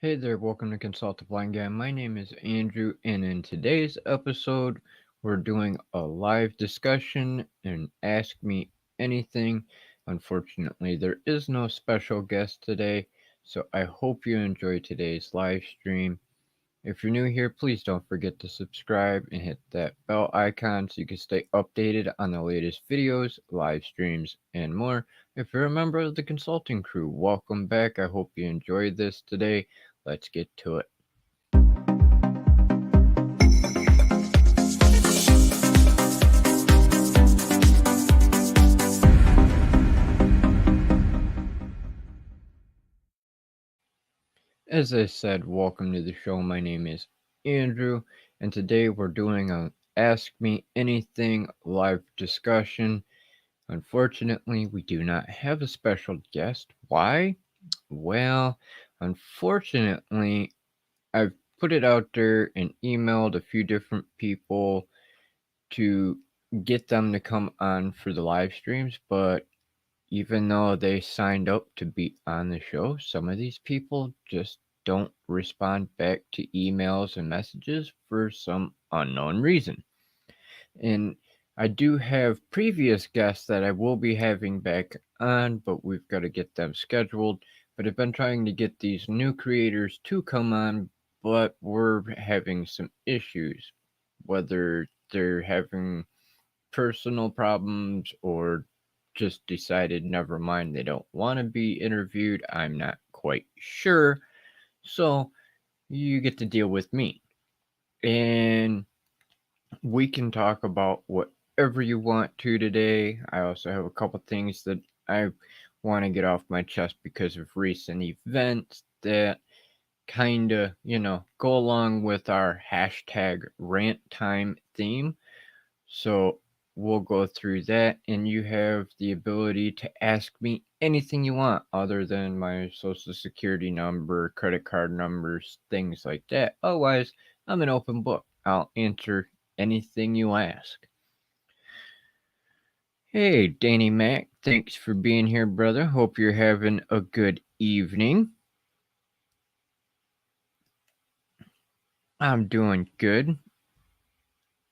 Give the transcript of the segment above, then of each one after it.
Hey there, welcome to Consult the Blind Guy. My name is Andrew, and in today's episode, we're doing a live discussion and Ask Me Anything. Unfortunately, there is no special guest today, so I hope you enjoy today's live stream. If you're new here, please don't forget to subscribe and hit that bell icon so you can stay updated on the latest videos, live streams, and more. If you're a member of the consulting crew, welcome back. I hope you enjoyed this today. Let's get to it. As I said, welcome to the show. My name is Andrew, and today we're doing a Ask Me Anything live discussion. Unfortunately, we do not have a special guest. Why? Well, unfortunately, I've put it out there and emailed a few different people to get them to come on for the live streams, but even though they signed up to be on the show, some of these people just don't respond back to emails and messages for some unknown reason. And I do have previous guests that I will be having back on, but we've got to get them scheduled. But I've been trying to get these new creators to come on, but we're having some issues. Whether they're having personal problems or just decided never mind, they don't want to be interviewed, I'm not quite sure. So you get to deal with me. And we can talk about whatever you want to today. I also have a couple things that I want to get off my chest because of recent events that kind of, go along with our hashtag rant time theme. So we'll go through that, and you have the ability to ask me anything you want other than my social security number, credit card numbers, things like that. Otherwise, I'm an open book. I'll answer anything you ask. Hey, Danny Mac, thanks for being here, brother. Hope you're having a good evening. I'm doing good.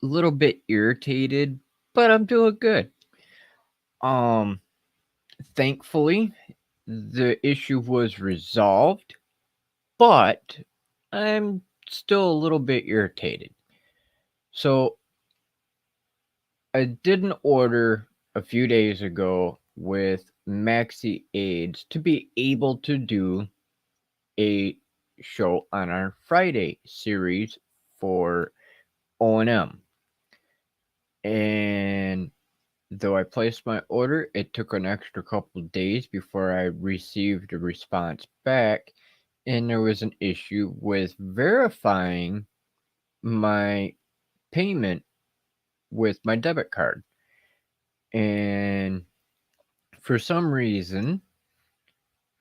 A little bit irritated, but I'm doing good. Um, Thankfully, the issue was resolved, but I'm still a little bit irritated. So, I did an order a few days ago with Maxi Aids to be able to do a show on our Friday series for O&M. And though I placed my order, it took an extra couple days before I received a response back, and there was an issue with verifying my payment with my debit card. And for some reason,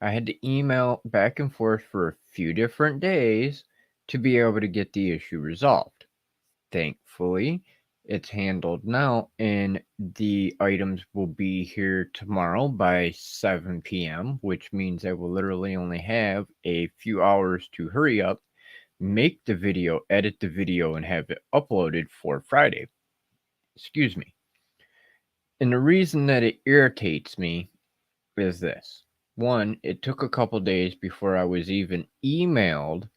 I had to email back and forth for a few different days to be able to get the issue resolved. Thankfully, it's handled now, and the items will be here tomorrow by 7 p.m., which means I will literally only have a few hours to hurry up, make the video, edit the video, and have it uploaded for Friday. Excuse me. And the reason that it irritates me is this. One, it took a couple days before I was even emailed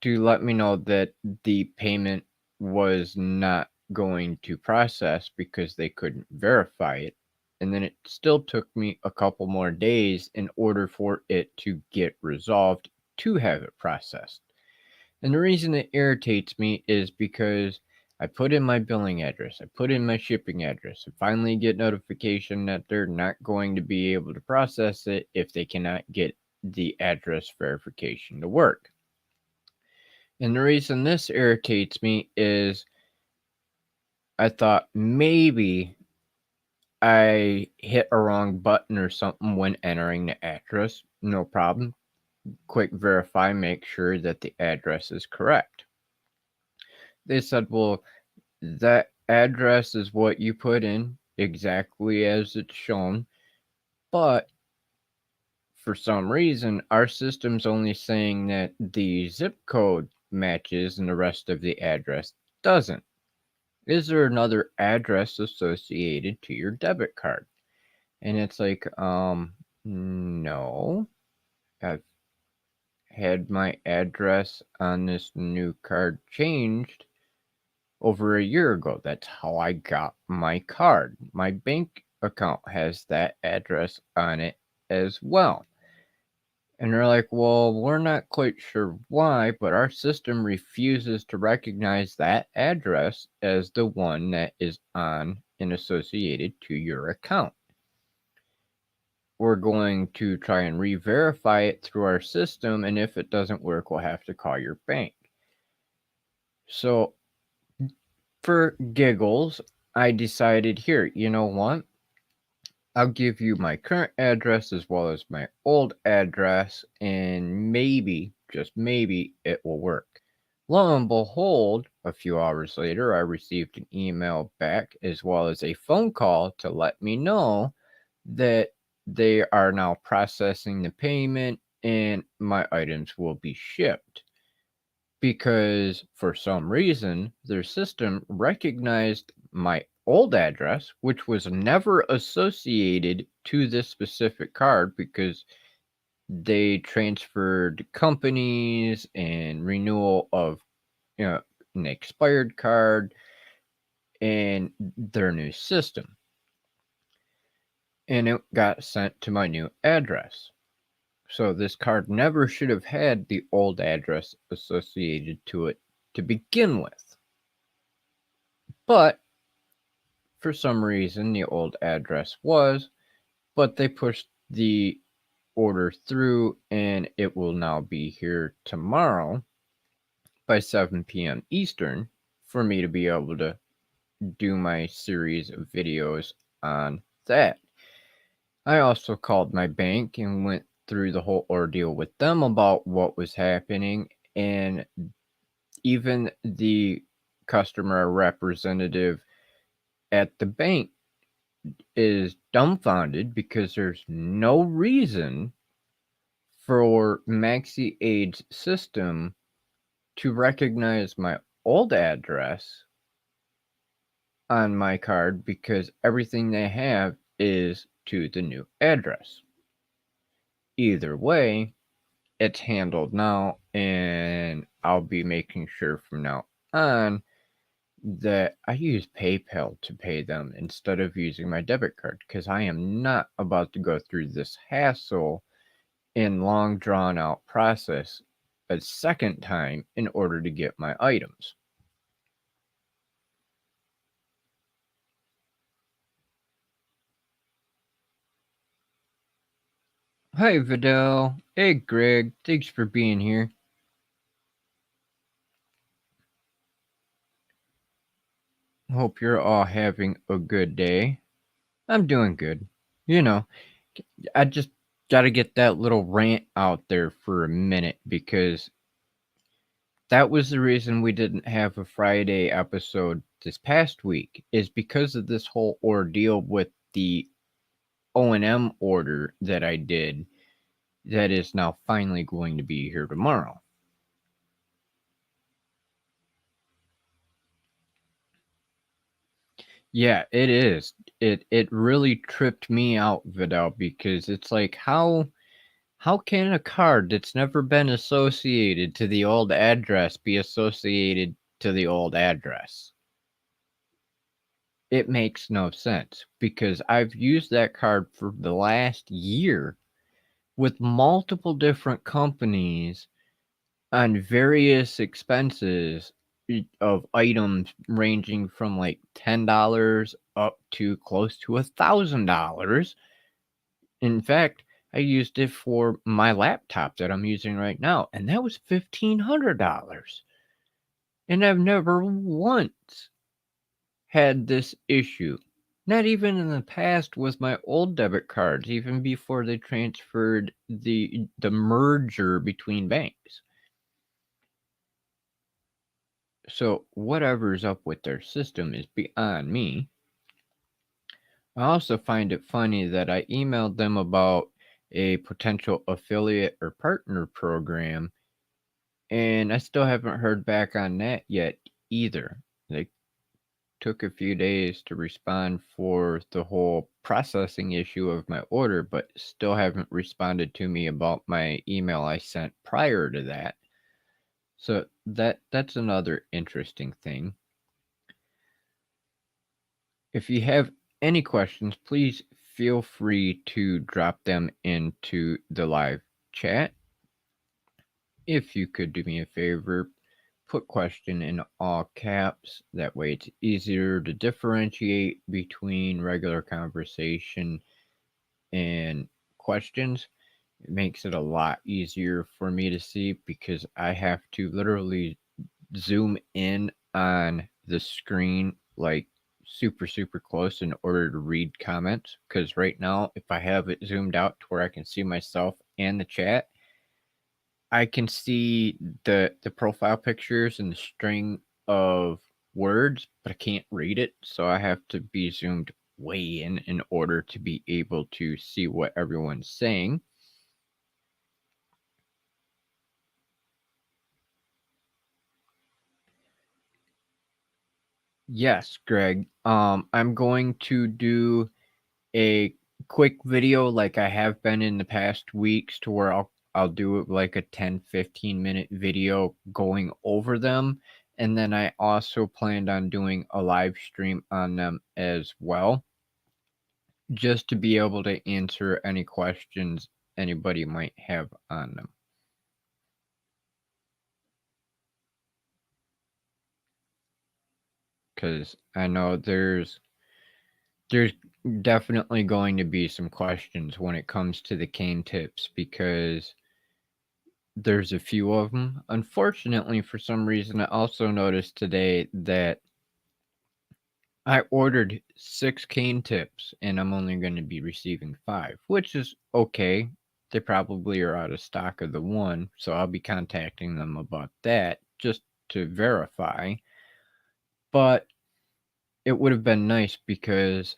to let me know that the payment was not going to process because they couldn't verify it. And then it still took me a couple more days in order for it to get resolved to have it processed. And the reason it irritates me is because I put in my billing address, I put in my shipping address, and finally get notification that they're not going to be able to process it if they cannot get the address verification to work. And the reason this irritates me is I thought maybe I hit a wrong button or something when entering the address. No problem. Quick verify, make sure that the address is correct. They said, well, that address is what you put in exactly as it's shown, but for some reason, our system's only saying that the zip code matches and the rest of the address doesn't. Is there another address associated to your debit card? And it's like, no. I've had my address on this new card changed over a year ago. That's how I got my card. My bank account has that address on it as well. And they're like, well, we're not quite sure why, but our system refuses to recognize that address as the one that is on and associated to your account. We're going to try and re-verify it through our system, and if it doesn't work, we'll have to call your bank. So, for giggles, I decided here, you know what? I'll give you my current address as well as my old address, and maybe, just maybe, it will work. Lo and behold, a few hours later, I received an email back as well as a phone call to let me know that they are now processing the payment and my items will be shipped. Because for some reason, their system recognized my old address, which was never associated to this specific card because they transferred companies and renewal of an expired card and their new system. And it got sent to my new address. So this card never should have had the old address associated to it to begin with. But for some reason, the old address was, but they pushed the order through and it will now be here tomorrow by 7 p.m. Eastern for me to be able to do my series of videos on that. I also called my bank and went through the whole ordeal with them about what was happening, and even the customer representative at the bank is dumbfounded because there's no reason for Maxi Aid's system to recognize my old address on my card because everything they have is to the new address. Either way, it's handled now, and I'll be making sure from now on that I use PayPal to pay them instead of using my debit card because I am not about to go through this hassle and long drawn out process a second time in order to get my items. Hi Vidal. Hey Greg. Thanks for being here. Hope you're all having a good day. I'm doing good. You know, I just gotta get that little rant out there for a minute because that was the reason we didn't have a Friday episode this past week, is because of this whole ordeal with the O&M order that I did that is now finally going to be here tomorrow. Yeah, it is. It really tripped me out, Vidal, because it's like how can a card that's never been associated to the old address be associated to the old address? It makes no sense because I've used that card for the last year with multiple different companies on various expenses of items ranging from like $10 up to close to $1,000. In fact, I used it for my laptop that I'm using right now, and that was $1,500. And I've never once had this issue. Not even in the past with my old debit cards, even before they transferred the merger between banks. So whatever's up with their system is beyond me. I also find it funny that I emailed them about a potential affiliate or partner program, and I still haven't heard back on that yet either. They took a few days to respond for the whole processing issue of my order, but still haven't responded to me about my email I sent prior to that. So that's another interesting thing. If you have any questions, please feel free to drop them into the live chat. If you could do me a favor, put question in all caps. That way it's easier to differentiate between regular conversation and questions. It makes it a lot easier for me to see because I have to literally zoom in on the screen like super close in order to read comments, because right now if I have it zoomed out to where I can see myself and the chat, I can see the profile pictures and the string of words, but I can't read it, so I have to be zoomed way in order to be able to see what everyone's saying. Yes, Greg. I'm going to do a quick video like I have been in the past weeks, to where I'll do like a 10-15 minute video going over them, and then I also planned on doing a live stream on them as well, just to be able to answer any questions anybody might have on them. Because I know there's definitely going to be some questions when it comes to the cane tips, because there's a few of them. Unfortunately, for some reason, I also noticed today that I ordered 6 cane tips and I'm only going to be receiving 5, which is okay. They probably are out of stock of the one, so I'll be contacting them about that just to verify. But it would have been nice, because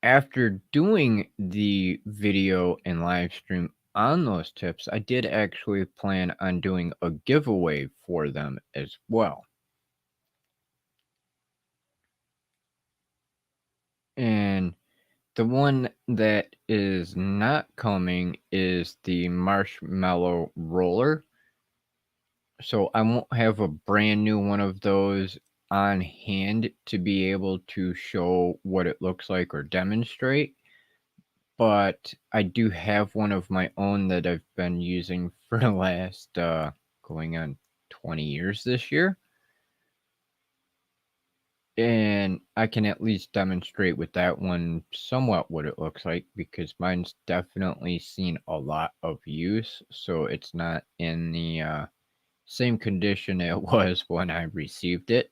after doing the video and live stream on those tips, I did actually plan on doing a giveaway for them as well. And the one that is not coming is the marshmallow roller. So I won't have a brand new one of those on hand to be able to show what it looks like or demonstrate. But I do have one of my own that I've been using for the last going on 20 years this year. And I can at least demonstrate with that one somewhat what it looks like, because mine's definitely seen a lot of use. So it's not in the same condition it was when I received it.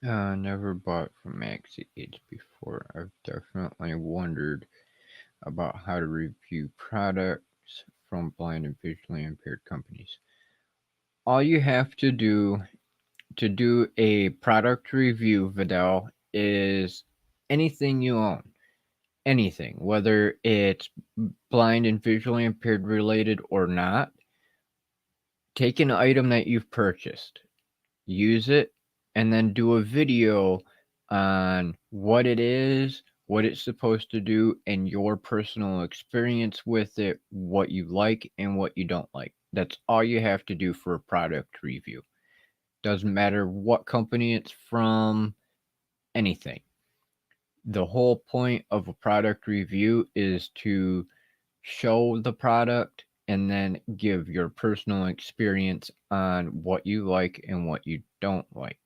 Never bought from Maxi Aids before. I've definitely wondered about how to review products from blind and visually impaired companies. All you have to do a product review, Vidal, is anything you own. Anything, whether it's blind and visually impaired related or not. Take an item that you've purchased, use it, and then do a video on what it is, what it's supposed to do, and your personal experience with it, what you like and what you don't like. That's all you have to do for a product review. Doesn't matter what company it's from, anything. The whole point of a product review is to show the product and then give your personal experience on what you like and what you don't like.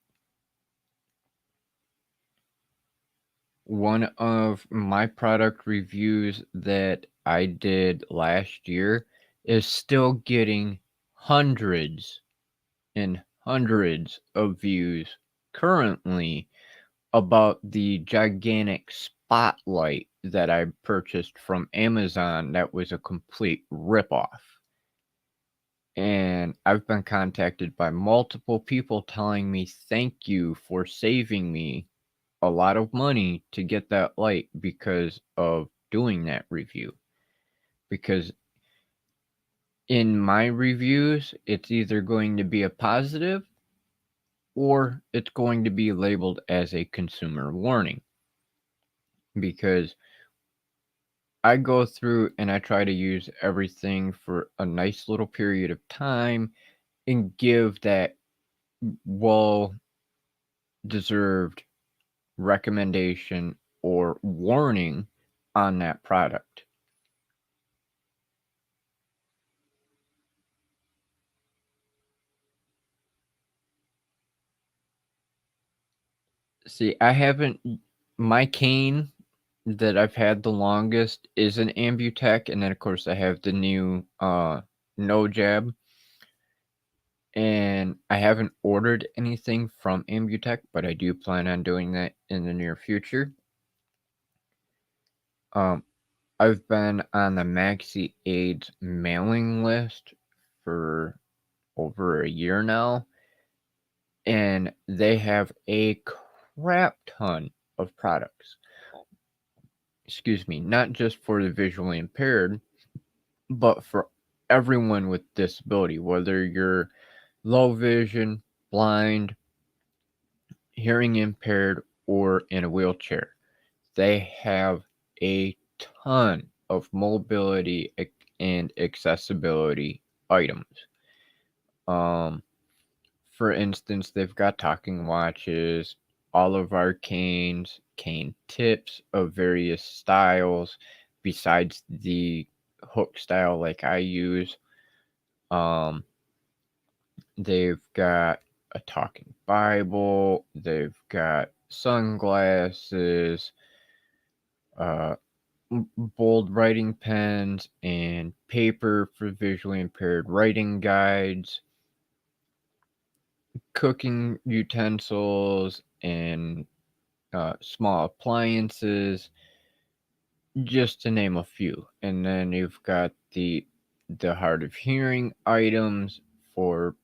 One of my product reviews that I did last year is still getting hundreds and hundreds of views currently, about the gigantic spotlight that I purchased from Amazon that was a complete ripoff. And I've been contacted by multiple people telling me thank you for saving me a lot of money to get that light because of doing that review. Because in my reviews, it's either going to be a positive or it's going to be labeled as a consumer warning. Because I go through and I try to use everything for a nice little period of time and give that well deserved recommendation or warning on that product. See, I haven't. My cane that I've had the longest is an Ambutech, and then of course I have the new no jab. And I haven't ordered anything from Ambutech, but I do plan on doing that in the near future. Um, I've been on the Maxi AIDS mailing list for over a year now, and they have a crap ton of products. Excuse me, not just for the visually impaired, but for everyone with disability, whether you're low vision, blind, hearing impaired, or in a wheelchair. They have a ton of mobility and accessibility items. Um, for instance, they've got talking watches, all of our canes, cane tips of various styles, besides the hook style like I use. Um, they've got a talking Bible, they've got sunglasses, uh, bold writing pens, and paper for visually impaired writing guides, cooking utensils, and small appliances, just to name a few. And then you've got the hard of hearing items for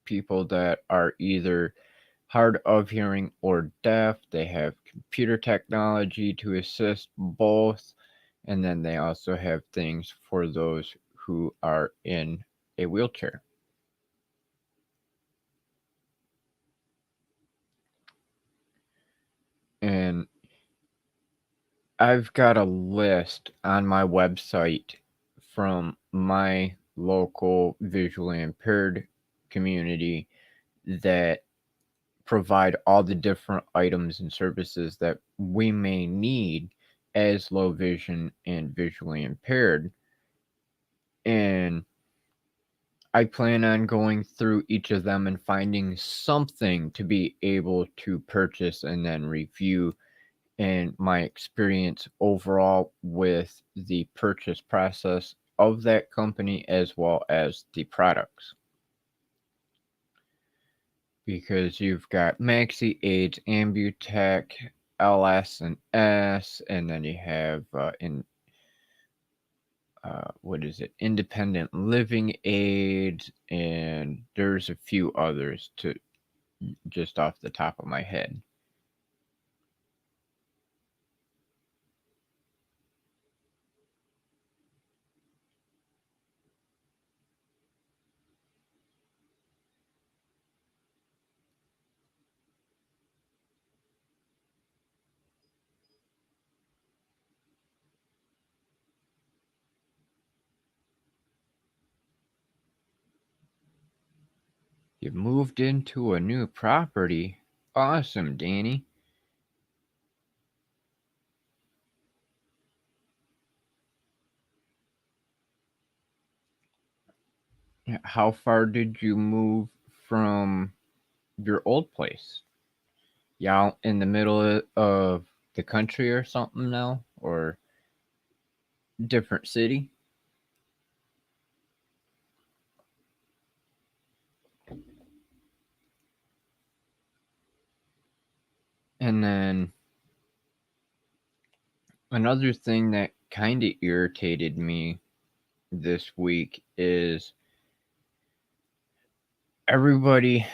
people that are either hard of hearing or deaf. They have computer technology to assist both. And then they also have things for those who are in a wheelchair. And I've got a list on my website from my local visually impaired community that provide all the different items and services that we may need as low vision and visually impaired. And I plan on going through each of them and finding something to be able to purchase and then review, and my experience overall with the purchase process of that company as well as the products. Because you've got Maxi AIDS, Ambutech, LS and S, and then you have in what is it, Independent Living Aids, and there's a few others to just off the top of my head. You moved into a new property. Awesome, Danny. How far did you move from your old place? You out in the middle of the country or something now? Or different city? And then another thing that kind of irritated me this week is everybody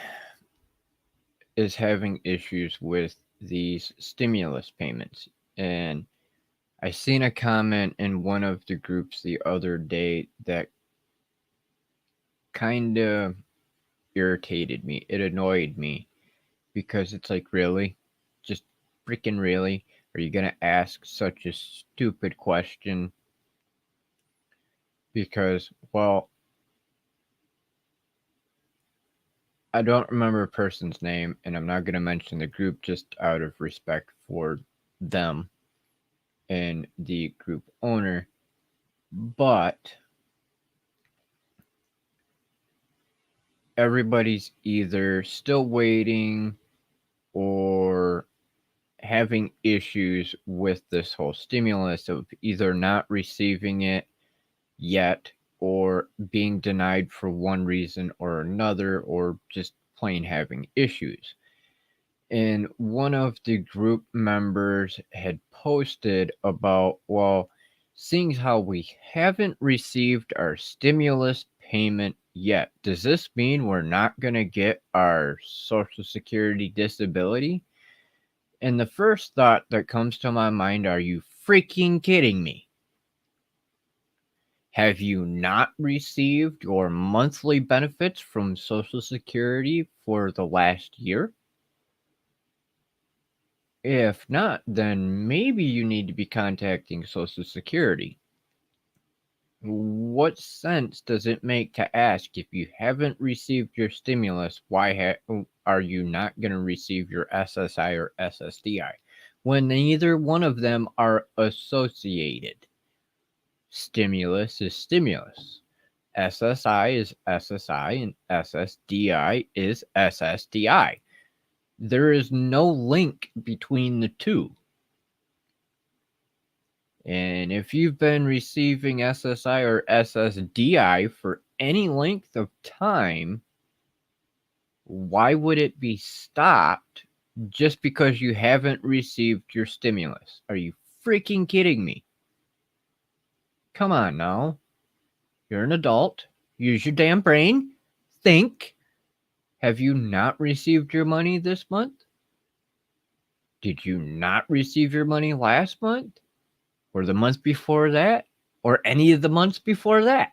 is having issues with these stimulus payments. And I seen a comment in one of the groups the other day that kind of irritated me. It annoyed me because it's like, really? Just freaking really? Are you going to ask such a stupid question? Because, well, I don't remember a person's name, and I'm not going to mention the group just out of respect for them and the group owner. But everybody's either still waiting or having issues with this whole stimulus of either not receiving it yet or being denied for one reason or another or just plain having issues. And one of the group members had posted about, well, seeing how we haven't received our stimulus payment yet, does this mean we're not going to get our Social Security disability? And the first thought that comes to my mind, are you freaking kidding me? Have you not received your monthly benefits from Social Security for the last year? If not, then maybe you need to be contacting Social Security. What sense does it make to ask, if you haven't received your stimulus, why are you not going to receive your SSI or SSDI? When neither one of them are associated. Stimulus is stimulus. SSI is SSI and SSDI is SSDI. There is no link between the two. And if you've been receiving SSI or SSDI for any length of time, why would it be stopped just because you haven't received your stimulus? Are you freaking kidding me? Come on now. You're an adult. Use your damn brain. Think. Have you not received your money this month? Did you not receive your money last month? Or the month before that? Or any of the months before that?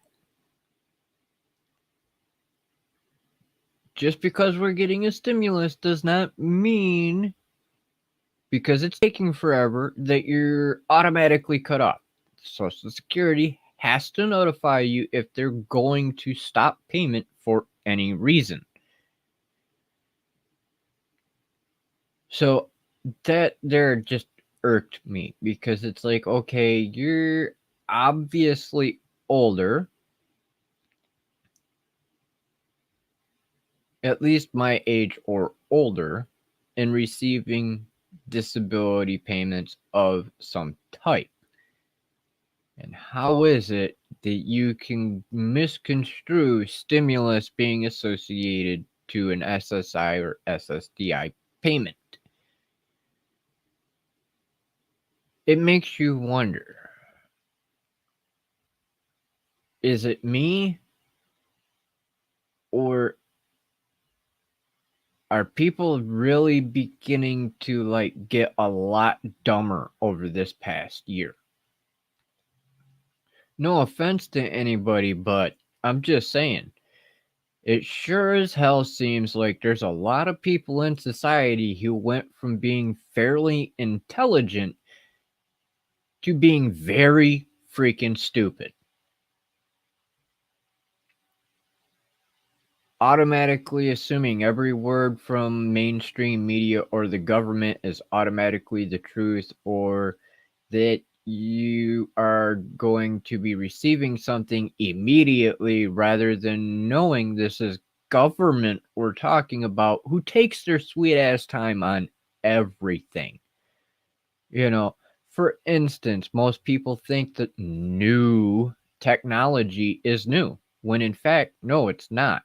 Just because we're getting a stimulus does not mean, because it's taking forever, that you're automatically cut off. Social Security has to notify you if they're going to stop payment for any reason. So that there just irked me, because it's like, okay, you're obviously older, at least my age or older, and receiving disability payments of some type. And how is it that you can misconstrue stimulus being associated to an SSI or SSDI payment? It makes you wonder, is it me, or are people really beginning to like get a lot dumber over this past year? No offense to anybody, but I'm just saying, it sure as hell seems like there's a lot of people in society who went from being fairly intelligent to being very freaking stupid. Automatically assuming every word from mainstream media or the government is automatically the truth, or that you are going to be receiving something immediately rather than knowing this is government we're talking about, who takes their sweet ass time on everything. You know, for instance, most people think that new technology is new, when in fact, no, it's not.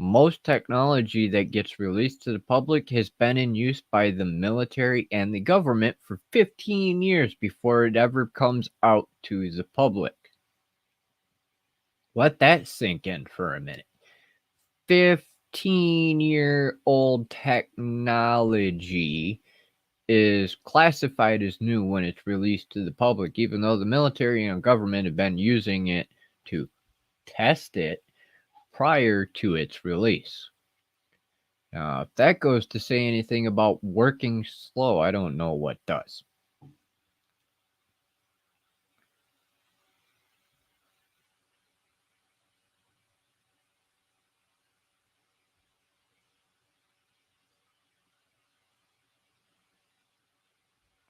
Most technology that gets released to the public has been in use by the military and the government for 15 years before it ever comes out to the public. Let that sink in for a minute. 15-year-old technology is classified as new when it's released to the public, even though the military and government have been using it to test it prior to its release. Now, if that goes to say anything about working slow, I don't know what does.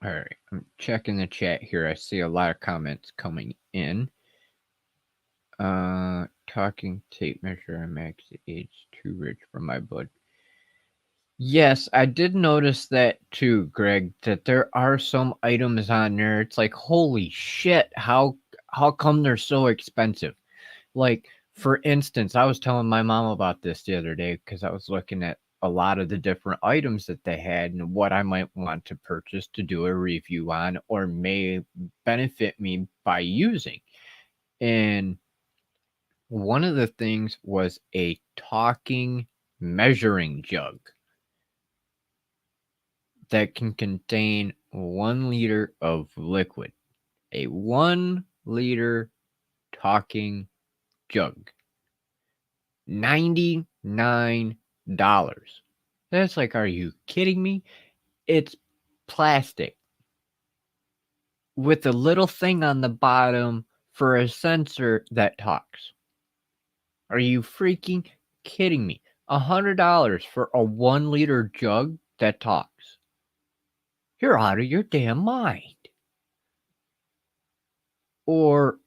All right, I'm checking the chat here. I see a lot of comments coming in. Talking tape measure, I'm actually age too rich for my blood. Yes, I did notice that too, Greg, that there are some items on there. It's like, holy shit, how come they're so expensive? Like, for instance, I was telling my mom about this the other day because I was looking at a lot of the different items that they had and what I might want to purchase to do a review on or may benefit me by using. And one of the things was a talking measuring jug that can contain 1 liter of liquid. A 1 liter talking jug. $99. That's like, are you kidding me? It's plastic with a little thing on the bottom for a sensor that talks. Are you freaking kidding me? $100 for a 1 liter jug that talks. You're out of your damn mind. Or,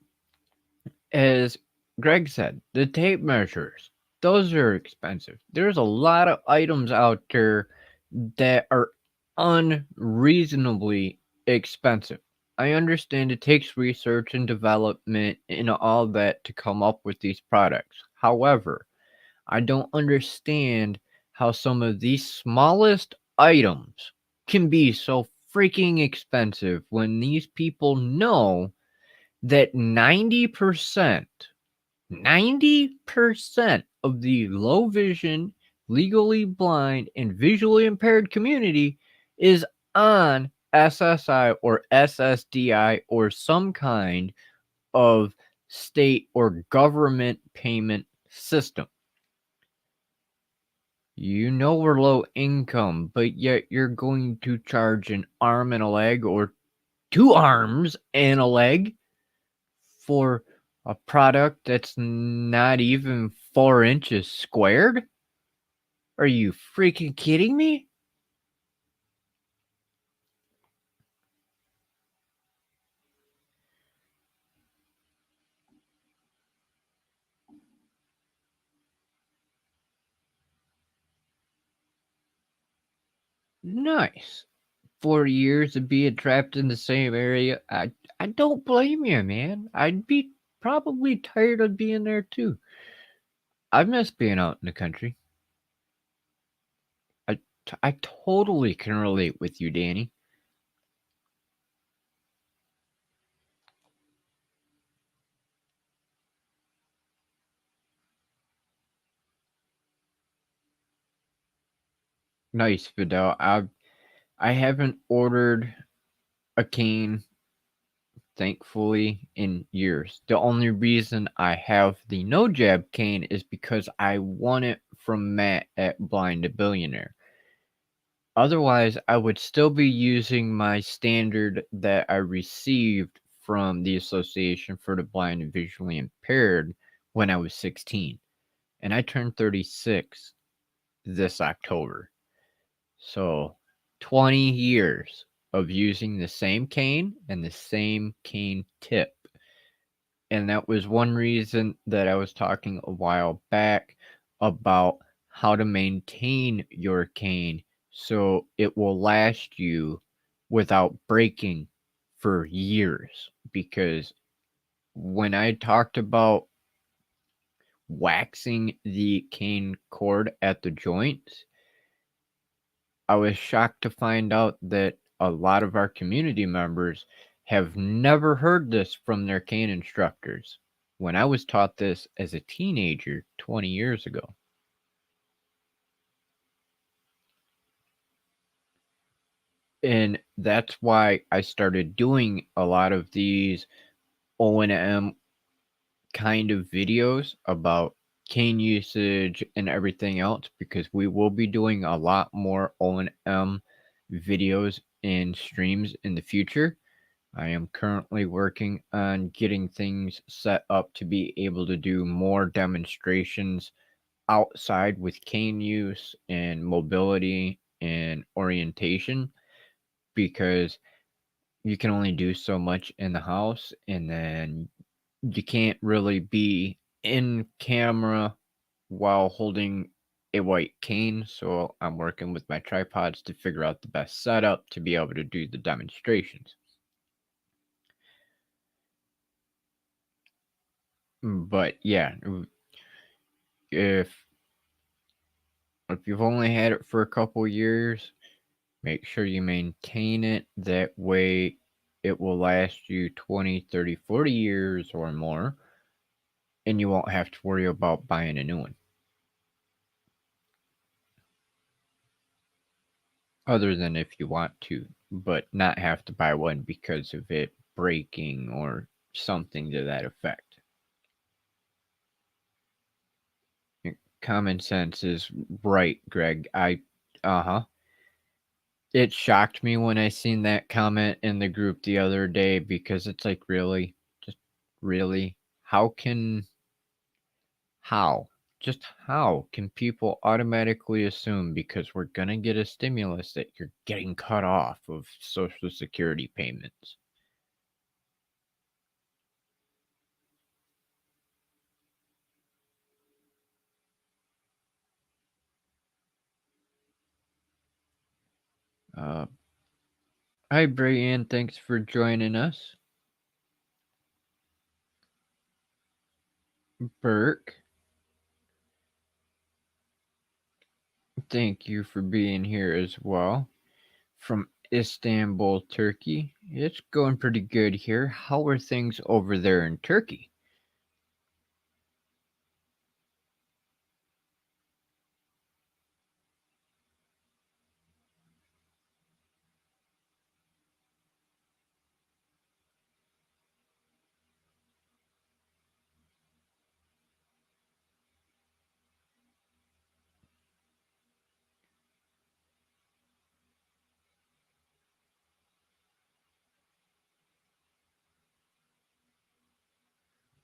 as Greg said, the tape measures. Those are expensive. There's a lot of items out there that are unreasonably expensive. I understand it takes research and development and all that to come up with these products. However, I don't understand how some of these smallest items can be so freaking expensive when these people know that 90% of the low vision, legally blind, and visually impaired community is on SSI or SSDI or some kind of state or government payment system. You know we're low income, but yet you're going to charge an arm and a leg or 2 arms and a leg for a product that's not even 4 inches squared? Are you freaking kidding me? Nice. 4 years of being trapped in the same area. I don't blame you, man. I'd be probably tired of being there too. I miss being out in the country. I, I totally can relate with you, Danny. Nice, Fidel. I haven't ordered a cane, thankfully, in years. The only reason I have the no jab cane is because I won it from Matt at Blind to Billionaire. Otherwise, I would still be using my standard that I received from the Association for the Blind and Visually Impaired when I was 16. And I turned 36 this October. So 20 years of using the same cane and the same cane tip. And that was one reason that I was talking a while back about how to maintain your cane so it will last you without breaking for years. Because when I talked about waxing the cane cord at the joints, I was shocked to find out that a lot of our community members have never heard this from their cane instructors when I was taught this as a teenager 20 years ago. And that's why I started doing a lot of these O&M kind of videos about cane usage and everything else, because we will be doing a lot more O&M videos and streams in the future. I am currently working on getting things set up to be able to do more demonstrations outside with cane use and mobility and orientation, because you can only do so much in the house, and then you can't really be in camera while holding a white cane. So I'm working with my tripods to figure out the best setup to be able to do the demonstrations. But yeah, if if you've only had it for a couple years, make sure you maintain it. That way it will last you 20, 30, 40 years or more, and you won't have to worry about buying a new one. Other than if you want to, but not have to buy one because of it breaking or something to that effect. Common sense is right, Greg. Uh-huh. It shocked me when I seen that comment in the group the other day, because it's like, really? Just really? How? Just how can people automatically assume because we're gonna get a stimulus that you're getting cut off of Social Security payments? Uh, Hi, Brian. Thanks for joining us. Burke, thank you for being here as well. From Istanbul, Turkey. It's going pretty good here. How are things over there in Turkey?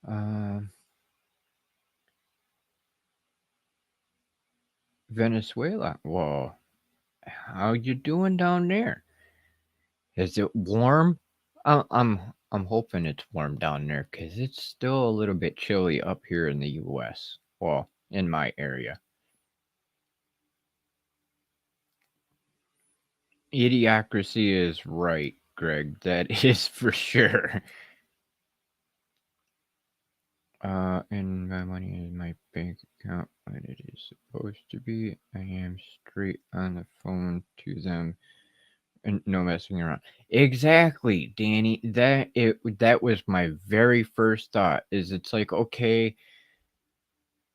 Um, Venezuela. Whoa, how you doing down there? Is it warm? I'm hoping it's warm down there, because it's still a little bit chilly up here in the U.S. Well, in my area. Idiocracy is right, Greg. That is for sure. And my money in my bank account when it is supposed to be. I am straight on the phone to them, and no messing around. Exactly, Danny. That was my very first thought. Is it's like, okay,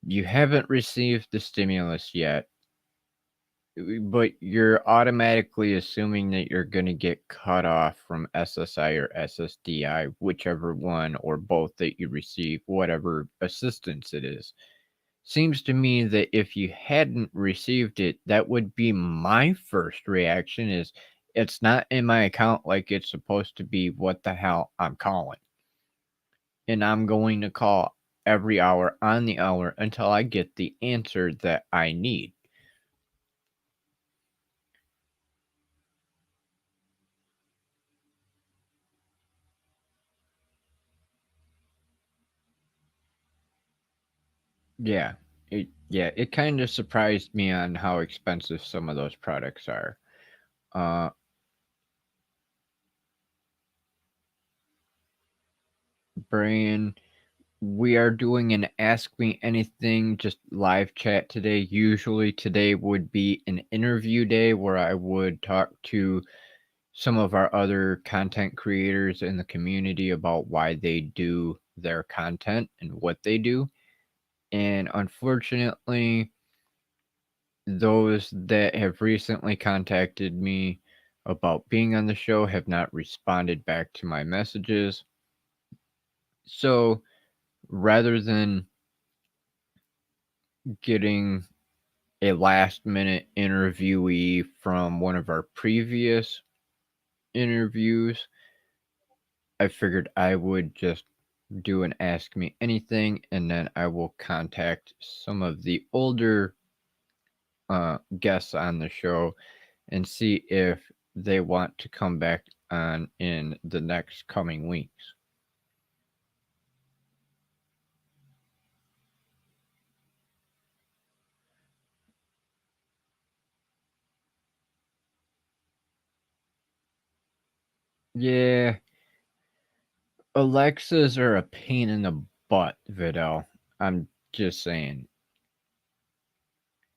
you haven't received the stimulus yet, but you're automatically assuming that you're going to get cut off from SSI or SSDI, whichever one or both that you receive, whatever assistance it is. Seems to me that if you hadn't received it, that would be my first reaction is, it's not in my account like it's supposed to be. What the hell? I'm calling. And I'm going to call every hour on the hour until I get the answer that I need. Yeah, it kind of surprised me on how expensive some of those products are. Uh, Brian, we are doing an Ask Me Anything just live chat today. Usually today would be an interview day where I would talk to some of our other content creators in the community about why they do their content and what they do. And unfortunately, those that have recently contacted me about being on the show have not responded back to my messages. So rather than getting a last minute interviewee from one of our previous interviews, I figured I would just do an Ask Me Anything, and then I will contact some of the older guests on the show and see if they want to come back on in the next coming weeks. Yeah, Alexas are a pain in the butt, Vidal. I'm just saying.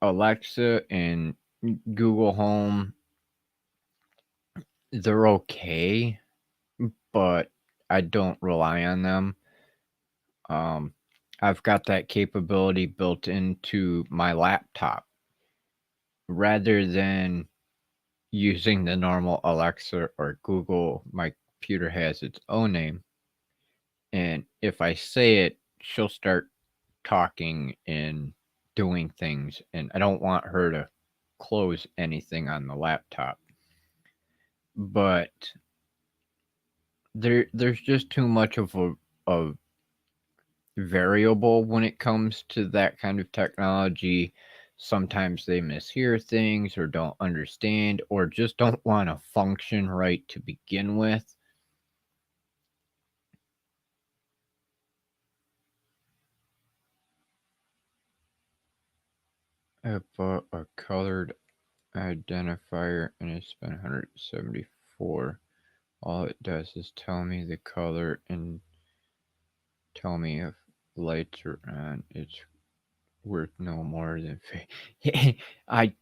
Alexa and Google Home, they're okay, but I don't rely on them. Um, I've got that capability built into my laptop rather than using the normal Alexa or Google. My computer has its own name, and if I say it, she'll start talking and doing things, and I don't want her to close anything on the laptop. But there's just too much of a variable when it comes to that kind of technology. Sometimes they mishear things or don't understand or just don't want to function right to begin with. I bought a colored identifier and I spent 174. All it does is tell me the color and tell me if lights are on. It's worth no more than I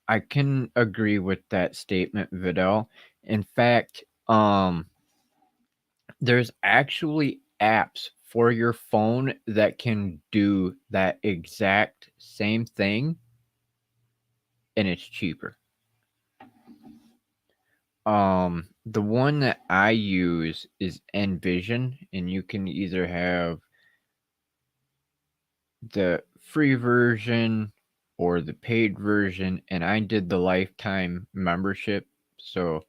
I can agree with that statement, Vidal. In fact, there's actually apps for your phone that can do that exact same thing and it's cheaper. The one that I use is Envision, and you can either have the free version or the paid version, and I did the lifetime membership. So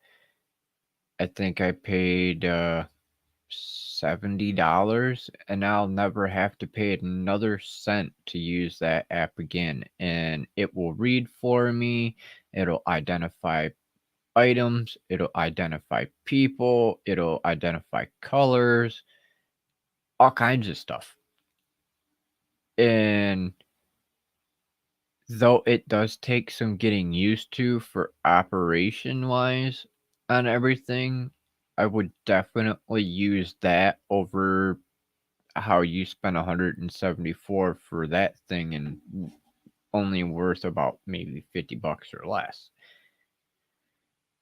I think I paid $70, and I'll never have to pay another cent to use that app again. And it will read for me, it'll identify items, it'll identify people, it'll identify colors, all kinds of stuff. And though it does take some getting used to for operation wise on everything, I would definitely use that over how you spent 174 for that thing and only worth about maybe $50 or less.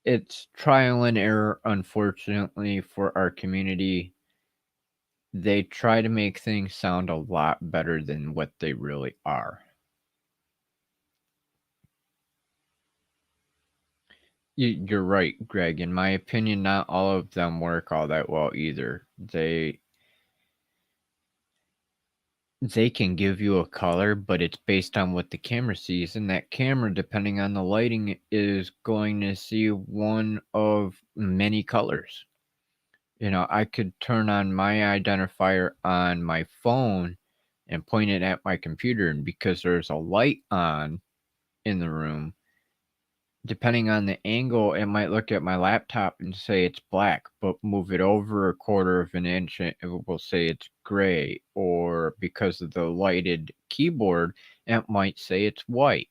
It's trial and error, unfortunately, for our community. They try to make things sound a lot better than what they really are. You're right, Greg. In my opinion, not all of them work all that well either. They can give you a color, but it's based on what the camera sees, and that camera, depending on the lighting, is going to see one of many colors. I could turn on my identifier on my phone and point it at my computer, and because there's a light on in the room, depending on the angle, it might look at my laptop and say it's black, but move it over a quarter of an inch, and it will say it's gray. Or because of the lighted keyboard, it might say it's white.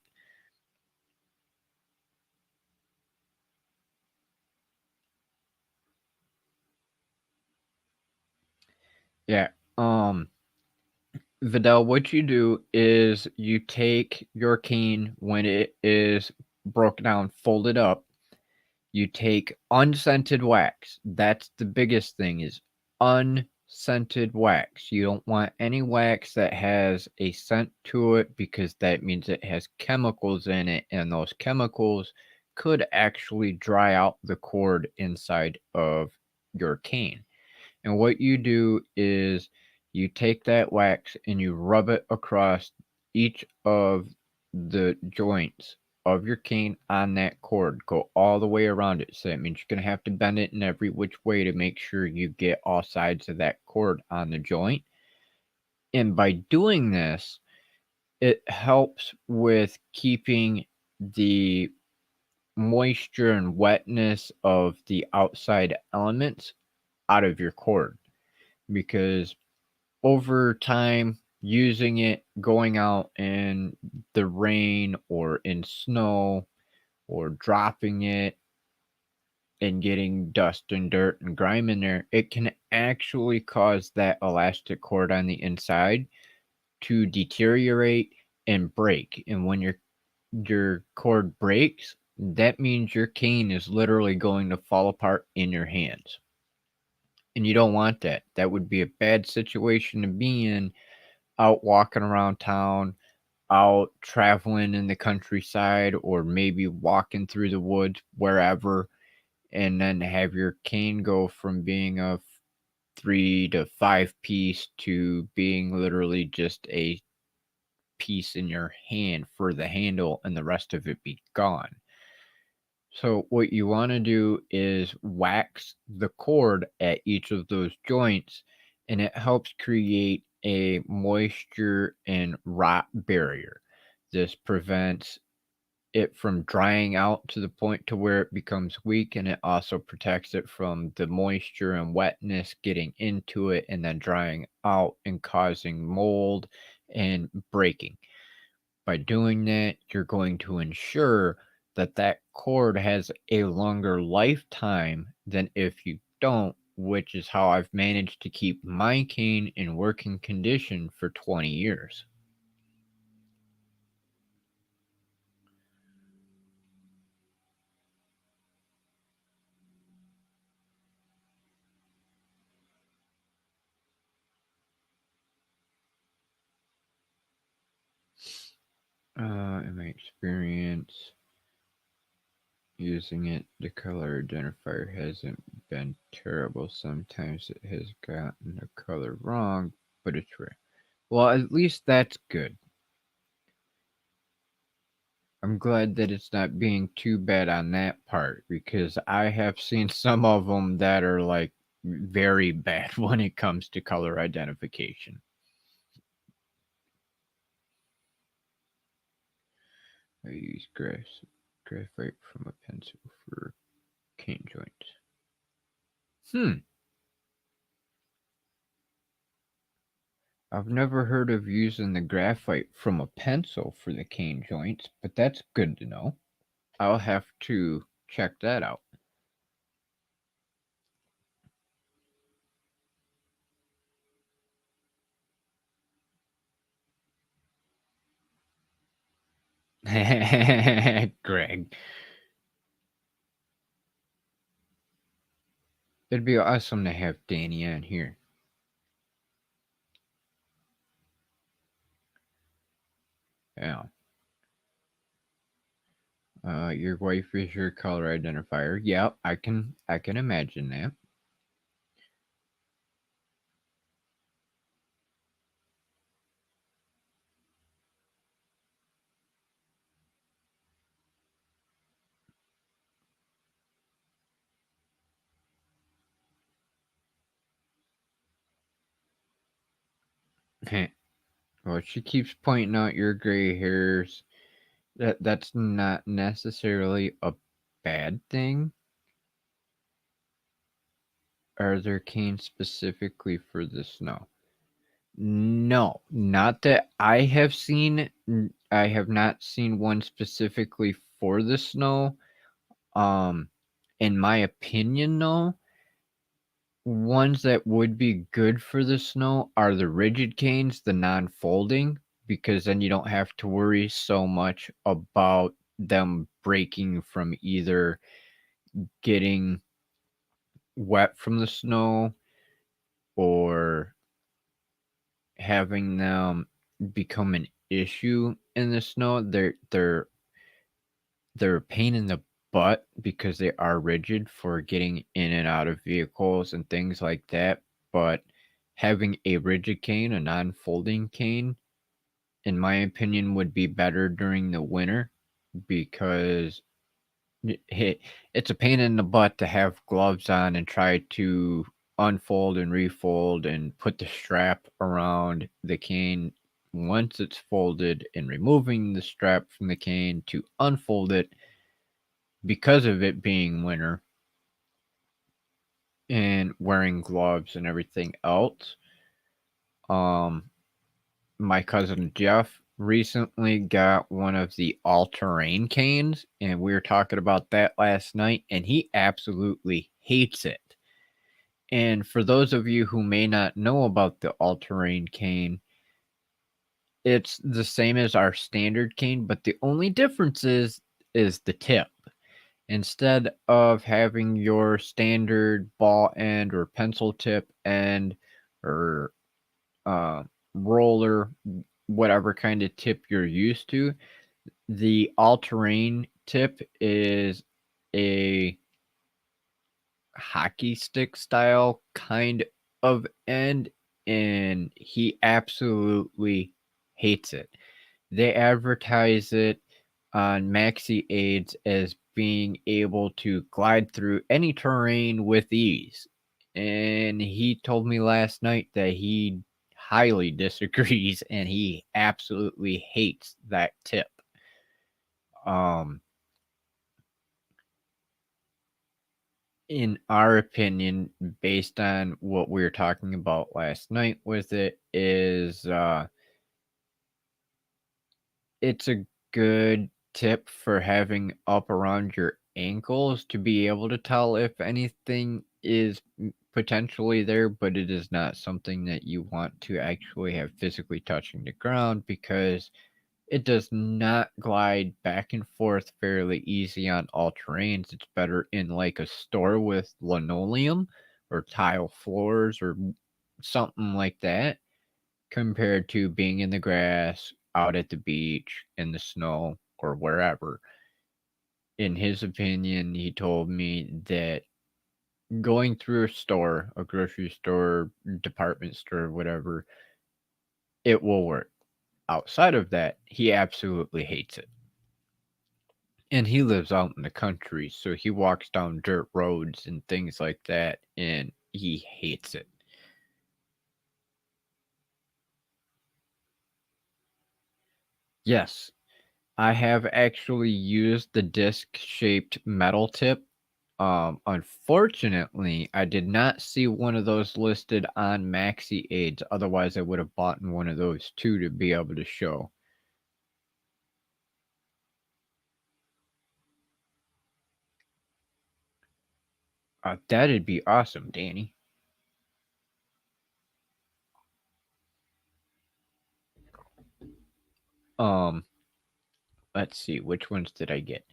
Yeah. Vidal, what you do is you take your cane when it is broken down, folded up. You take unscented wax. That's the biggest thing is unscented wax. You don't want any wax that has a scent to it because that means it has chemicals in it and those chemicals could actually dry out the cord inside of your cane. And what you do is you take that wax and you rub it across each of the joints of your cane on that cord. Go all the way around it. So that means you're going to have to bend it in every which way to make sure you get all sides of that cord on the joint. And by doing this, it helps with keeping the moisture and wetness of the outside elements out of your cord, because over time using it, going out in the rain or in snow or dropping it and getting dust and dirt and grime in there, it can actually cause that elastic cord on the inside to deteriorate and break. And when your cord breaks, that means your cane is literally going to fall apart in your hands. And you don't want that. That would be a bad situation to be in, out walking around town, out traveling in the countryside, or maybe walking through the woods, wherever, and then have your cane go from being a 3 to 5 piece to being literally just a piece in your hand for the handle and the rest of it be gone. So what you want to do is wax the cord at each of those joints, and it helps create a moisture and rot barrier. This prevents it from drying out to the point to where it becomes weak, and it also protects it from the moisture and wetness getting into it and then drying out and causing mold and breaking. By doing that, you're going to ensure that that cord has a longer lifetime than if you don't, which is how I've managed to keep my cane in working condition for 20 years. In my experience using it, the color identifier hasn't been terrible. Sometimes it has gotten the color wrong, but it's rare. Well, at least that's good. I'm glad that it's not being too bad on that part, because I have seen some of them that are like very bad when it comes to color identification. I use graphite from a pencil for cane joints. Hmm. I've never heard of using the graphite from a pencil for the cane joints, but that's good to know. I'll have to check that out. Greg. It'd be awesome to have Danny on here. Yeah. Your wife is your color identifier. Yep, I can imagine that. Well, she keeps pointing out your gray hairs. That's not necessarily a bad thing. Are there canes specifically for the snow? No, not that I have seen. I have not seen one specifically for the snow. Um, in my opinion, though, ones that would be good for the snow are the rigid canes, the non-folding, because then you don't have to worry so much about them breaking from either getting wet from the snow or having them become an issue in the snow. They're a pain in the but because they are rigid for getting in and out of vehicles and things like that. But having a rigid cane, a non-folding cane, in my opinion, would be better during the winter because it's a pain in the butt to have gloves on and try to unfold and refold and put the strap around the cane once it's folded and removing the strap from the cane to unfold it because of it being winter and wearing gloves and everything else. Um, my cousin Jeff recently got one of the all-terrain canes, and we were talking about that last night, and he absolutely hates it. And for those of you who may not know about the all-terrain cane, it's the same as our standard cane, but the only difference is the tip. Instead of having your standard ball end or pencil tip end or uh, roller, whatever kind of tip you're used to, the all-terrain tip is a hockey stick style kind of end, and he absolutely hates it. They advertise it on Maxi Aids as being able to glide through any terrain with ease. And he told me last night that he highly disagrees and he absolutely hates that tip. Um, in our opinion, based on what we were talking about last night with it, is it's a good tip for having up around your ankles to be able to tell if anything is potentially there, but it is not something that you want to actually have physically touching the ground because it does not glide back and forth fairly easy on all terrains. It's better in like a store with linoleum or tile floors or something like that compared to being in the grass, out at the beach, in the snow, or wherever. In his opinion, he told me that going through a store, a grocery store, department store, whatever, it will work. Outside of that, he absolutely hates it. And he lives out in the country, so he walks down dirt roads and things like that, and he hates it. Yes, I have actually used the disc-shaped metal tip. Unfortunately, I did not see one of those listed on Maxi Aids. Otherwise, I would have bought one of those too to be able to show. That'd be awesome, Danny. Um, let's see, which ones did I get?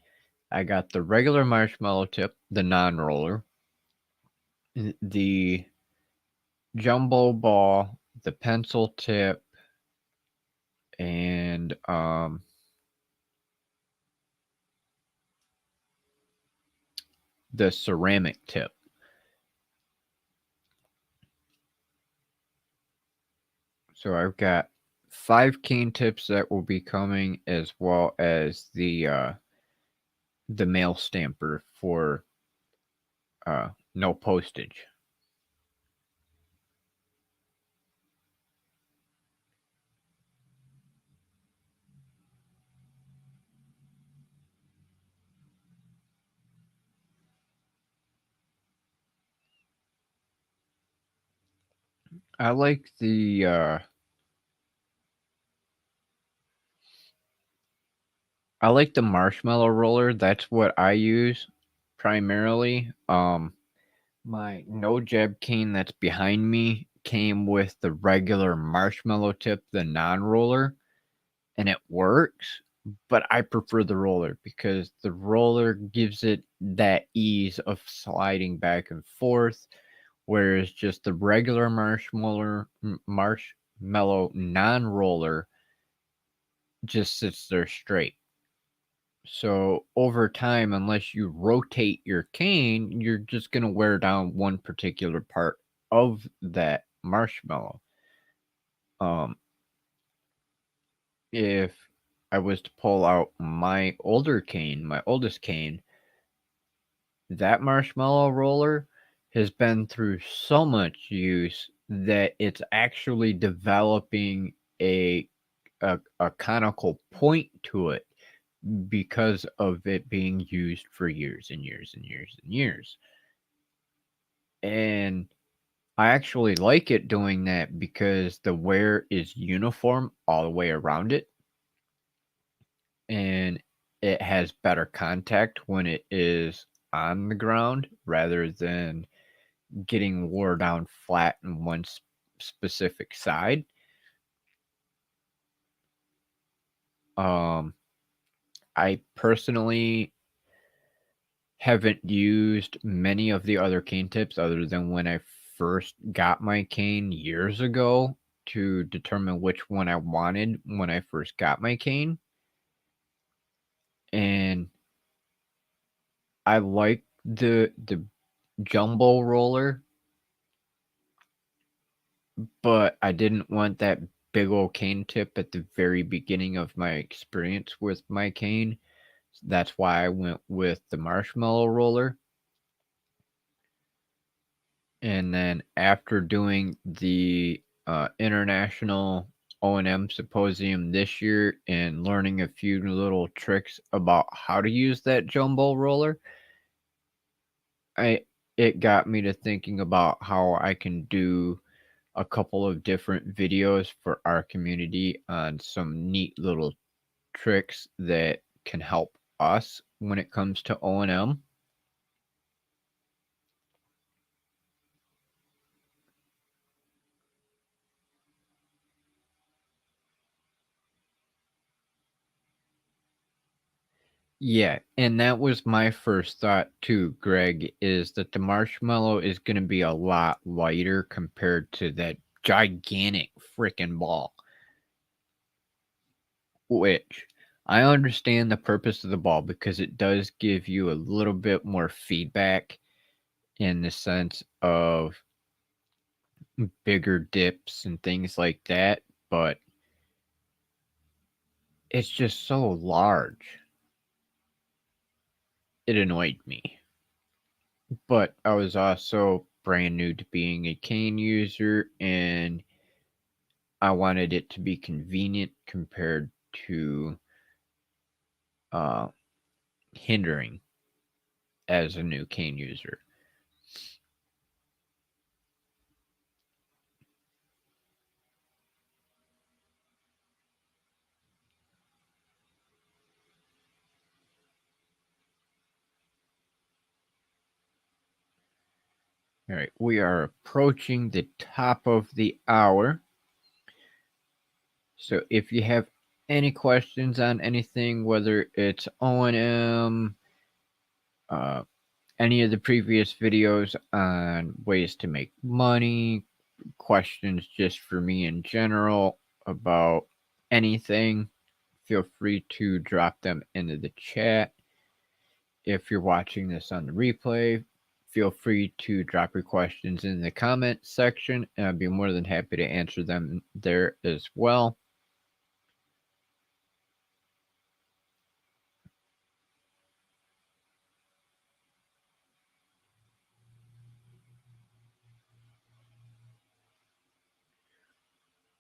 I got the regular marshmallow tip, the non-roller, the jumbo ball, the pencil tip, and the ceramic tip. So I've got 5 cane tips that will be coming, as well as the mail stamper for no postage. I like the marshmallow roller. That's what I use primarily. My no jab cane that's behind me came with the regular marshmallow tip, the non-roller, and it works, but I prefer the roller because the roller gives it that ease of sliding back and forth, whereas just the regular marshmallow non-roller just sits there straight. So over time, unless you rotate your cane, you're just going to wear down one particular part of that marshmallow. Um, if I was to pull out my older cane, my oldest cane, that marshmallow roller has been through so much use that it's actually developing a conical point to it because of it being used for years and years and years and years. And I actually like it doing that because the wear is uniform all the way around it, and it has better contact when it is on the ground rather than getting wore down flat in one specific side. Um, I personally haven't used many of the other cane tips other than when I first got my cane years ago to determine which one I wanted when I first got my cane. And I like the jumbo roller, but I didn't want that big old cane tip at the very beginning of my experience with my cane. That's why I went with the marshmallow roller. And then after doing the international O&M symposium this year and learning a few little tricks about how to use that jumbo roller, I it got me to thinking about how I can do a couple of different videos for our community on some neat little tricks that can help us when it comes to O&M. Yeah, and that was my first thought too, Greg, is that the marshmallow is going to be a lot lighter compared to that gigantic freaking ball. Which I understand the purpose of the ball because it does give you a little bit more feedback in the sense of bigger dips and things like that, but it's just so large. It annoyed me. But I was also brand new to being a cane user and I wanted it to be convenient compared to uh, hindering as a new cane user. All right, we are approaching the top of the hour. So if you have any questions on anything, whether it's O&M, uh, any of the previous videos on ways to make money, questions just for me in general about anything, feel free to drop them into the chat. If you're watching this on the replay, feel free to drop your questions in the comment section, and I'd be more than happy to answer them there as well.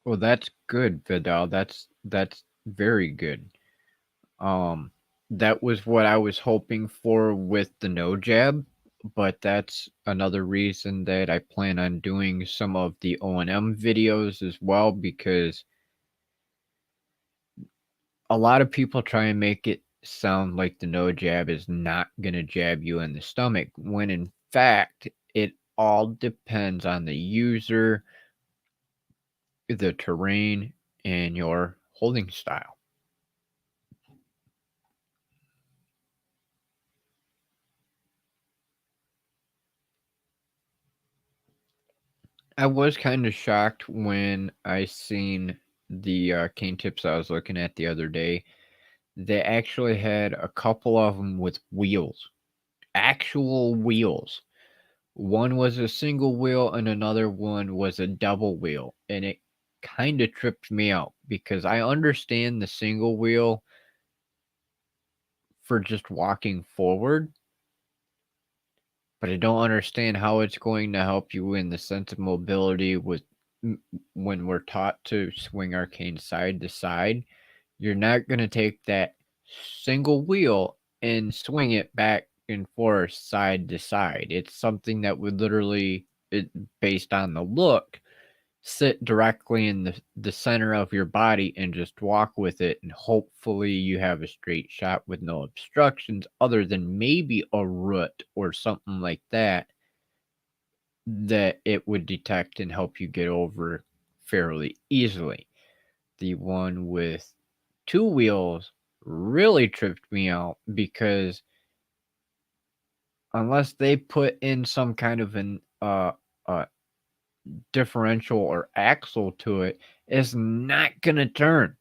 Well, that's good, Vidal. That's very good. Um, that was what I was hoping for with the no jab, but that's another reason that I plan on doing some of the O&M videos as well because a lot of people try and make it sound like the no jab is not going to jab you in the stomach when in fact it all depends on the user, the terrain, and your holding style. I was kind of shocked when I seen the cane tips I was looking at the other day They actually had a couple of them with wheels, actual wheels. One was a single wheel and another one was a double wheel, and it kind of tripped me out because I understand the single wheel for just walking forward, but I don't understand how it's going to help you in the sense of mobility with when we're taught to swing our cane side to side. You're not going to take that single wheel and swing it back and forth side to side. It's something that would literally, based on the look, sit directly in the center of your body and just walk with it, and hopefully you have a straight shot with no obstructions other than maybe a root or something like that that it would detect and help you get over fairly easily. The one with two wheels really tripped me out because unless they put in some kind of an differential or axle to it, it's not gonna turn.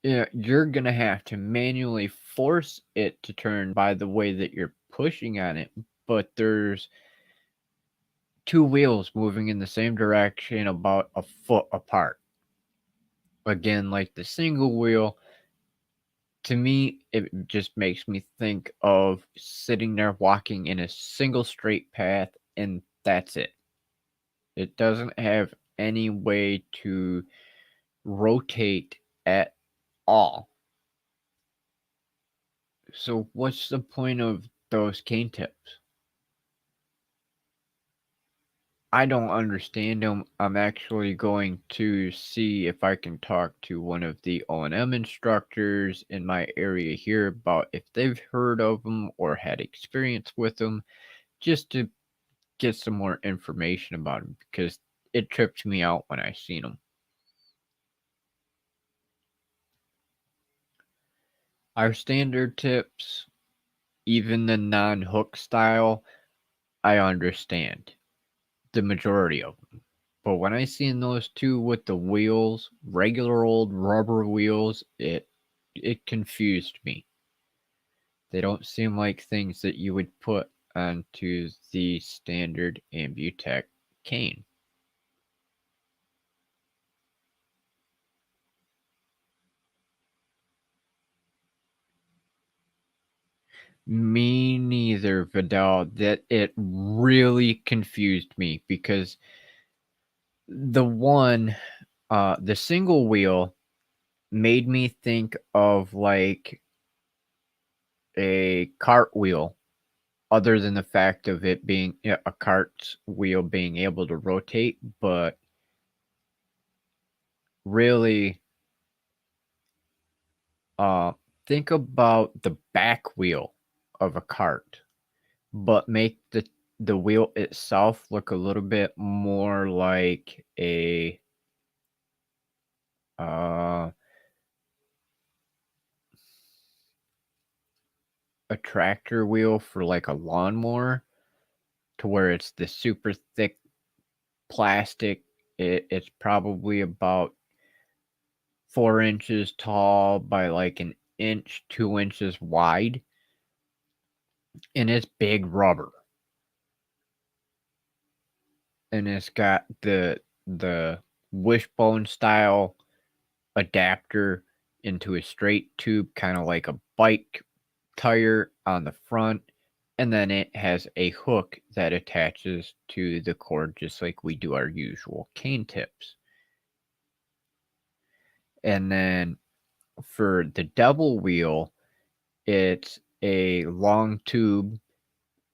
Yeah, you're gonna have to manually force it to turn by the way that you're pushing on it, but there's two wheels moving in the same direction about a foot apart. Again, like the single wheel, to me, it just makes me think of sitting there walking in a single straight path, and that's it. It doesn't have any way to rotate at all. So, what's the point of those cane tips? I don't understand them. I'm actually going to see if I can talk to one of the O&M instructors in my area here about if they've heard of them or had experience with them, just to get some more information about them because it tripped me out when I seen them. Our standard tips, even the non-hook style, I understand the majority of them. But when I seen those two with the wheels, regular old rubber wheels, it confused me. They don't seem like things that you would put onto the standard Ambutech cane. Me neither, Vidal. That it really confused me because the one, the single wheel made me think of like a cartwheel, other than the fact of it being, yeah, a cart wheel being able to rotate, but really, uh, think about the back wheel of a cart, but make the wheel itself look a little bit more like uh, a tractor wheel for like a lawnmower, to where it's the super thick plastic. It's probably about 4 inches tall by like an inch, 2 inches wide, and it's big rubber. And it's got the wishbone style adapter into a straight tube, kind of like a bike tire on the front, and then it has a hook that attaches to the cord just like we do our usual cane tips. And then for the double wheel, it's a long tube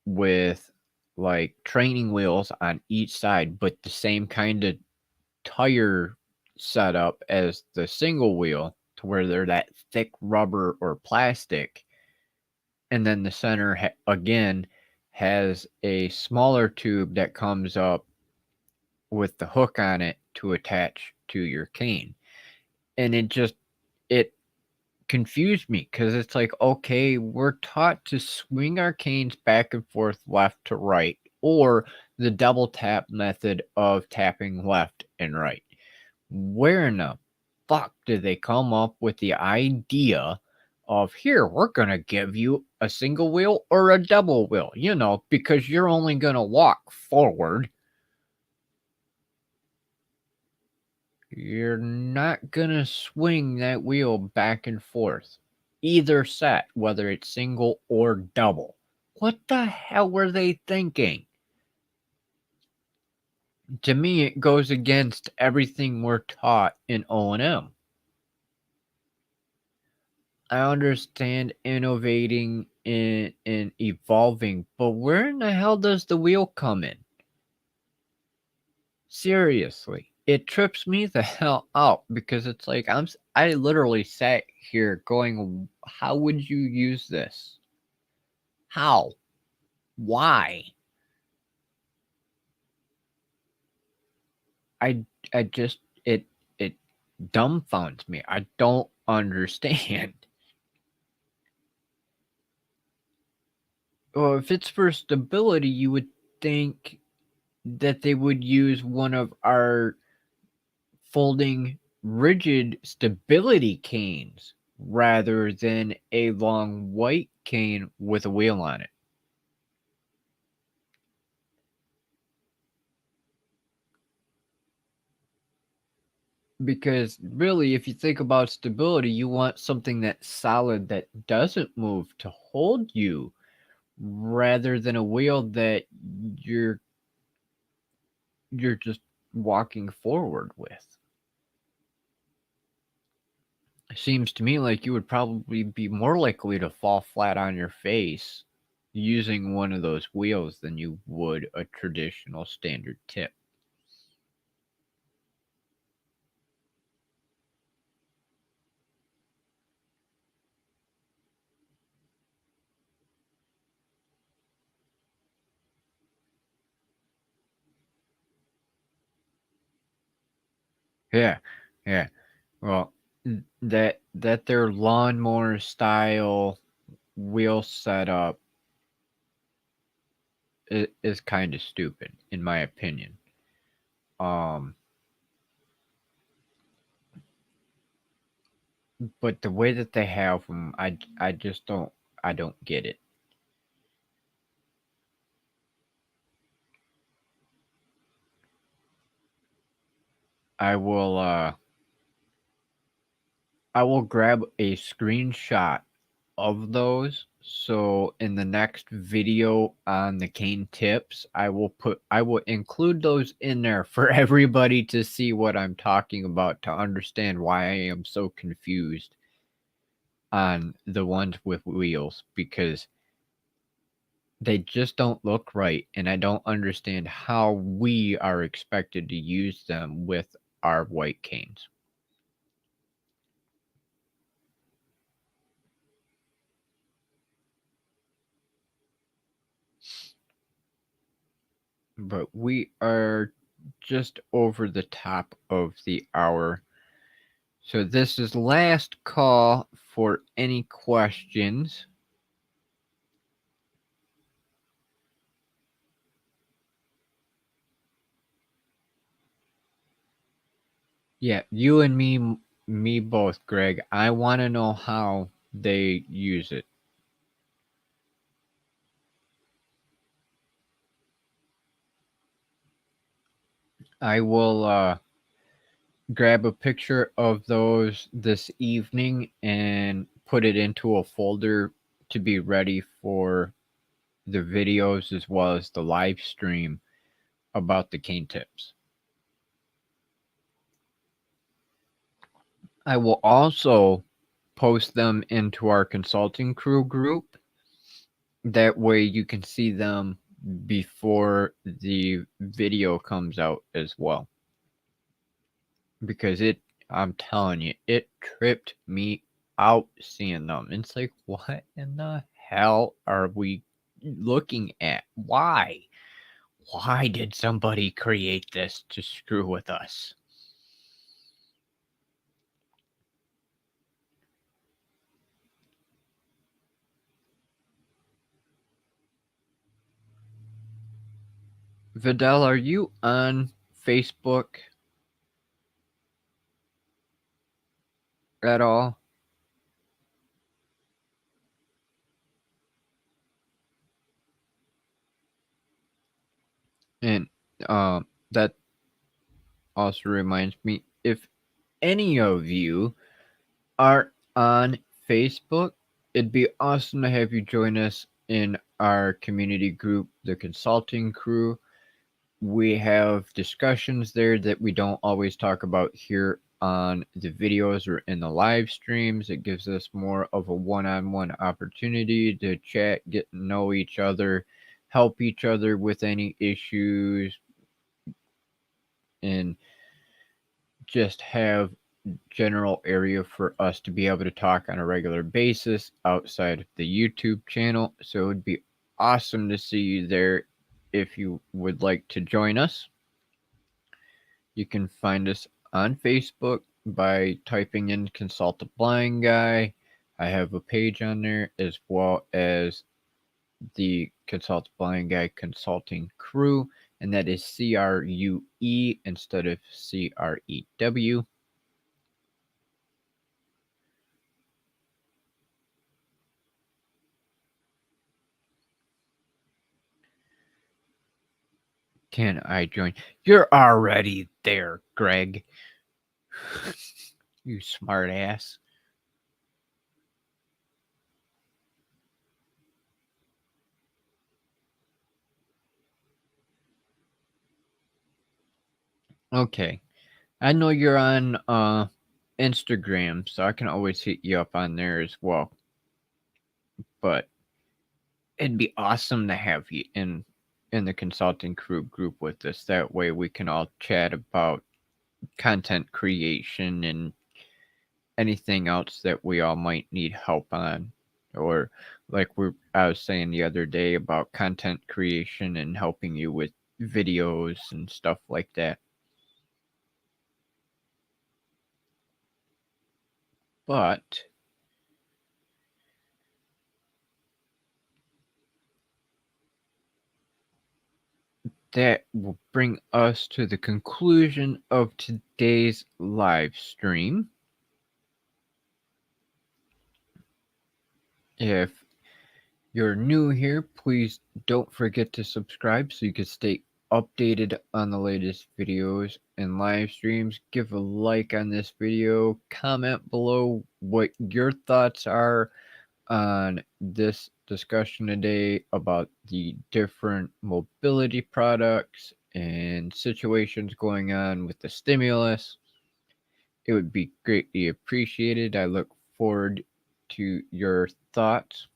with like training wheels on each side, but the same kind of tire setup as the single wheel, to where they're that thick rubber or plastic. And then the center again has a smaller tube that comes up with the hook on it to attach to your cane. And it confused me because it's like, okay, we're taught to swing our canes back and forth left to right, or the double tap method of tapping left and right. Where in the fuck did they come up with the idea of here, we're gonna give you a single wheel or a double wheel, because you're only gonna walk forward. You're not gonna swing that wheel back and forth. Either set, whether it's single or double. What the hell were they thinking? To me, it goes against everything we're taught in O&M. I understand innovating and evolving, but where in the hell does the wheel come in? Seriously, it trips me the hell out because it's like I literally sat here going, how would you use this? How? Why? I I just it dumbfounds me. I don't understand. Well, if it's for stability, you would think that they would use one of our folding rigid stability canes rather than a long white cane with a wheel on it. Because really, if you think about stability, you want something that's solid that doesn't move to hold you rather than a wheel that you're you're just walking forward with. It seems to me like you would probably be more likely to fall flat on your face using one of those wheels than you would a traditional standard tip. Yeah, yeah. Well, that their lawnmower style wheel setup is kind of stupid, in my opinion. Um, but the way that they have them, I just don't get it. I will I will grab a screenshot of those. So in the next video on the cane tips, I will include those in there for everybody to see what I'm talking about to understand why I am so confused on the ones with wheels because they just don't look right and I don't understand how we are expected to use them with our white canes. But we are just over the top of the hour. So this is last call for any questions. Yeah, you and me both, Greg. I want to know how they use it. I will grab a picture of those this evening and put it into a folder to be ready for the videos as well as the live stream about the cane tips. I will also post them into our consulting crew group. That way you can see them before the video comes out as well. Because I'm telling you, it tripped me out seeing them. It's like, what in the hell are we looking at? Why? Why did somebody create this to screw with us? Vidal, are you on Facebook? at all? And that also reminds me, if any of you are on Facebook, it'd be awesome to have you join us in our community group, the Consulting Crew. We have discussions there that we don't always talk about here on the videos or in the live streams. It gives us more of a one-on-one opportunity to chat, get to know each other, help each other with any issues, and just have general area for us to be able to talk on a regular basis outside of the YouTube channel. So it would be awesome to see you there if you would like to join us. You can find us on Facebook by typing in Consult a Blind Guy. I have a page on there as well as the Consult a Blind Guy Consulting Crew, and that is CRUE instead of CREW. Can I join? You're already there, Greg. You smart ass. Okay. I know you're on Instagram, so I can always hit you up on there as well. But it'd be awesome to have you in the consulting crew group with us. That way we can all chat about content creation and anything else that we all might need help on. Or like I was saying the other day about content creation and helping you with videos and stuff like that. But that will bring us to the conclusion of today's live stream. If you're new here, please don't forget to subscribe so you can stay updated on the latest videos and live streams. Give a like on this video, comment below what your thoughts are on this discussion today about the different mobility products and situations going on with the stimulus. It would be greatly appreciated. I look forward to your thoughts.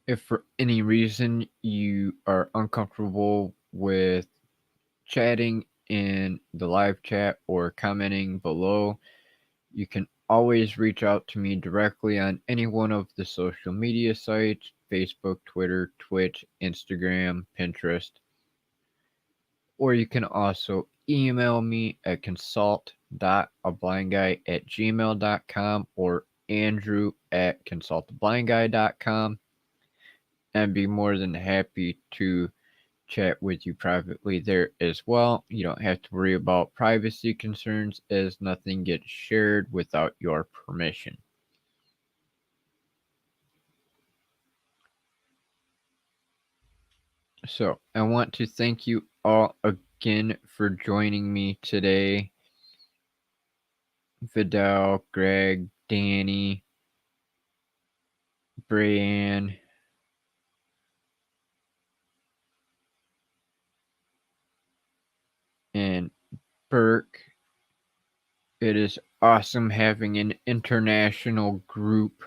If for any reason you are uncomfortable with chatting in the live chat or commenting below, you can always reach out to me directly on any one of the social media sites: Facebook, Twitter, Twitch, Instagram, Pinterest. Or you can also email me at consult.ablindguy@gmail.com or andrew@consultablindguy.com, and be more than happy to chat with you privately there as well. You don't have to worry about privacy concerns as nothing gets shared without your permission. So, I want to thank you all again for joining me today. Vidal, Greg, Danny, Brian, and Burke. It is awesome having an international group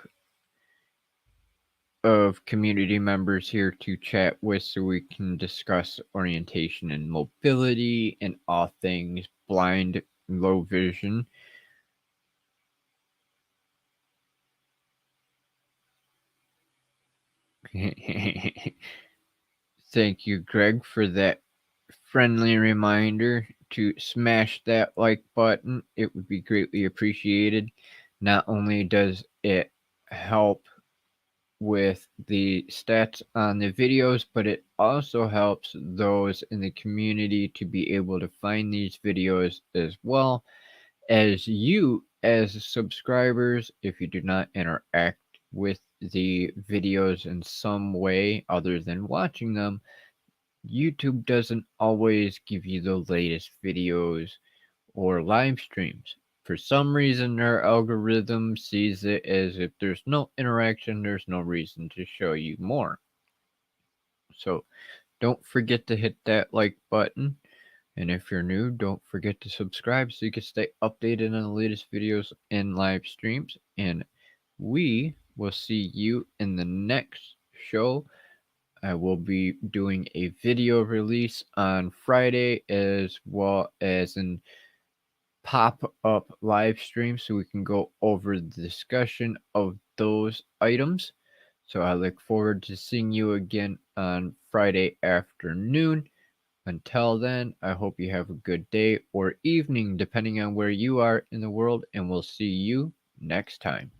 of community members here to chat with so we can discuss orientation and mobility and all things blind and low vision. Thank you, Greg, for that friendly reminder to smash that like button. It would be greatly appreciated. Not only does it help with the stats on the videos, but it also helps those in the community to be able to find these videos as well as you as subscribers. If you do not interact with the videos in some way other than watching them, YouTube doesn't always give you the latest videos or live streams. For some reason, their algorithm sees it as if there's no interaction, there's no reason to show you more. So don't forget to hit that like button. And if you're new, don't forget to subscribe so you can stay updated on the latest videos and live streams. And we will see you in the next show. I will be doing a video release on Friday as well as an pop up live stream so we can go over the discussion of those items. So I look forward to seeing you again on Friday afternoon. Until then, I hope you have a good day or evening, depending on where you are in the world, and we'll see you next time.